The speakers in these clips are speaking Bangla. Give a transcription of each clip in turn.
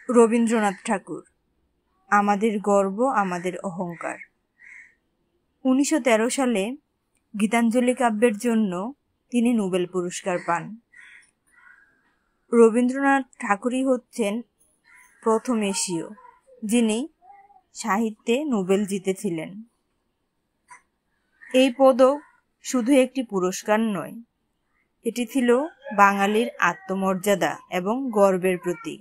রবীন্দ্রনাথ ঠাকুর, আমাদের গর্ব, আমাদের অহংকার। 1913 সালে গীতাঞ্জলি কাব্যের জন্য তিনি নোবেল পুরস্কার পান। রবীন্দ্রনাথ ঠাকুরই হচ্ছেন প্রথম এশীয় যিনি সাহিত্যে নোবেল জিতেছিলেন। এই পদক শুধু একটি পুরস্কার নয়, এটি ছিল বাঙালির আত্মমর্যাদা এবং গর্বের প্রতীক।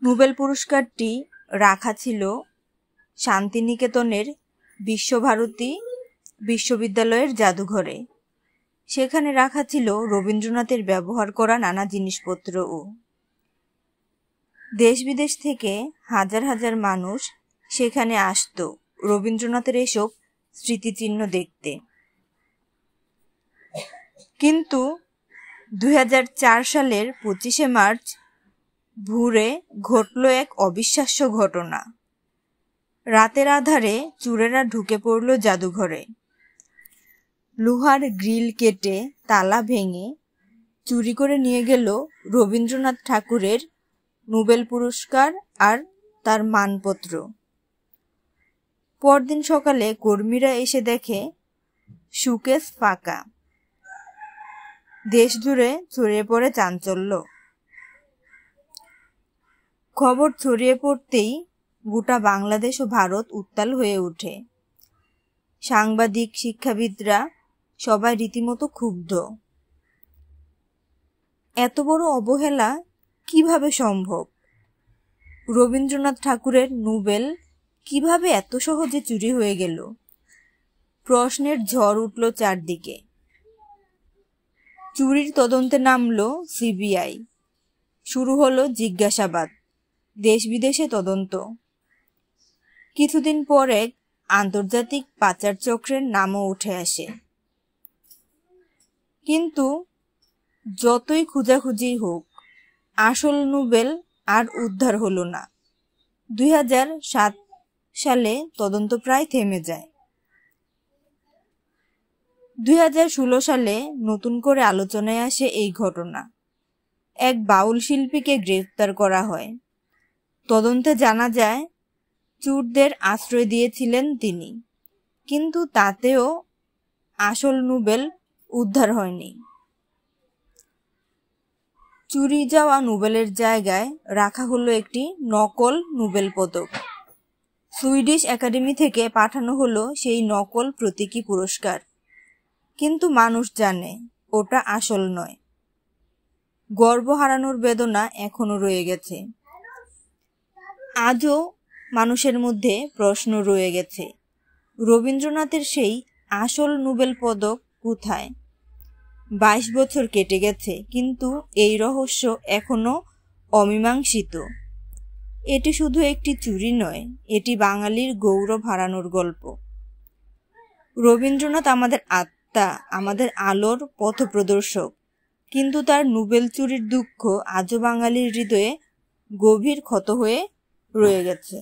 নোবেল পুরস্কারটি রাখা ছিল শান্তিনিকেতনের বিশ্বভারতী বিশ্ববিদ্যালয়ের জাদুঘরে। সেখানে রাখা ছিল রবীন্দ্রনাথের ব্যবহার করা নানা জিনিসপত্রও। দেশ বিদেশ থেকে হাজার হাজার মানুষ সেখানে আসত রবীন্দ্রনাথের এসব স্মৃতিচিহ্ন দেখতে। কিন্তু 2004 সালের 25শে মার্চ ভোরে ঘটল এক অবিশ্বাস্য ঘটনা। রাতের আধারে চোরেরা ঢুকে পড়ল জাদুঘরে। লোহার গ্রিল কেটে তালা ভেঙে চুরি করে নিয়ে গেল রবীন্দ্রনাথ ঠাকুরের নোবেল পুরস্কার আর তার মানপত্র। পরদিন সকালে কর্মীরা এসে দেখে শোকেস ফাঁকা। দেশ জুড়ে ছড়িয়ে পড়ে চাঞ্চল্য। খবর ছড়িয়ে পড়তেই গোটা বাংলাদেশ ও ভারত উত্তাল হয়ে ওঠে। সাংবাদিক, শিক্ষাবিদরা সবাই রীতিমতো ক্ষুব্ধ। এত বড় অবহেলা কিভাবে সম্ভব? রবীন্দ্রনাথ ঠাকুরের নোবেল কিভাবে এত সহজে চুরি হয়ে গেল? প্রশ্নের ঝড় উঠল চারদিকে। চুরির তদন্তে নামলো সিবিআই। শুরু হলো জিজ্ঞাসাবাদ, দেশ বিদেশে তদন্ত। কিছুদিন পর এক আন্তর্জাতিক পাচার চক্রের নামও উঠে আসে। কিন্তু যতই খোঁজাখুঁজি হোক, আসল নোবেল আর উদ্ধার হলো না। 2007 সালে তদন্ত প্রায় থেমে যায়। 2016 সালে নতুন করে আলোচনায় আসে এই ঘটনা। এক বাউল শিল্পীকে গ্রেফতার করা হয়। তদন্তে জানা যায় চোরদের আশ্রয় দিয়েছিলেন তিনি, কিন্তু তাতেও আসল নোবেল উদ্ধার হয়নি। চুরি যাওয়া নোবেলের জায়গায় রাখা হলো একটি নকল নোবেল পদক। সুইডিশ একাডেমি থেকে পাঠানো হলো সেই নকল প্রতীকী পুরস্কার। কিন্তু মানুষ জানে ওটা আসল নয়। গর্ব হারানোর বেদনা এখনো রয়ে গেছে। আজও মানুষের মধ্যে প্রশ্ন রয়ে গেছে, রবীন্দ্রনাথের সেই আসল নোবেল পদক কোথায়? 22 বছর কেটে গেছে, কিন্তু এই রহস্য এখনো অমীমাংসিত। এটি শুধু একটি চুরি নয়, এটি বাঙালির গৌরব হারানোর গল্প। রবীন্দ্রনাথ আমাদের আত্মা, আমাদের আলোর পথপ্রদর্শক, কিন্তু তার নোবেল চুরির দুঃখ আজও বাঙালির হৃদয়ে গভীর ক্ষত হয়ে রয়ে গেছে।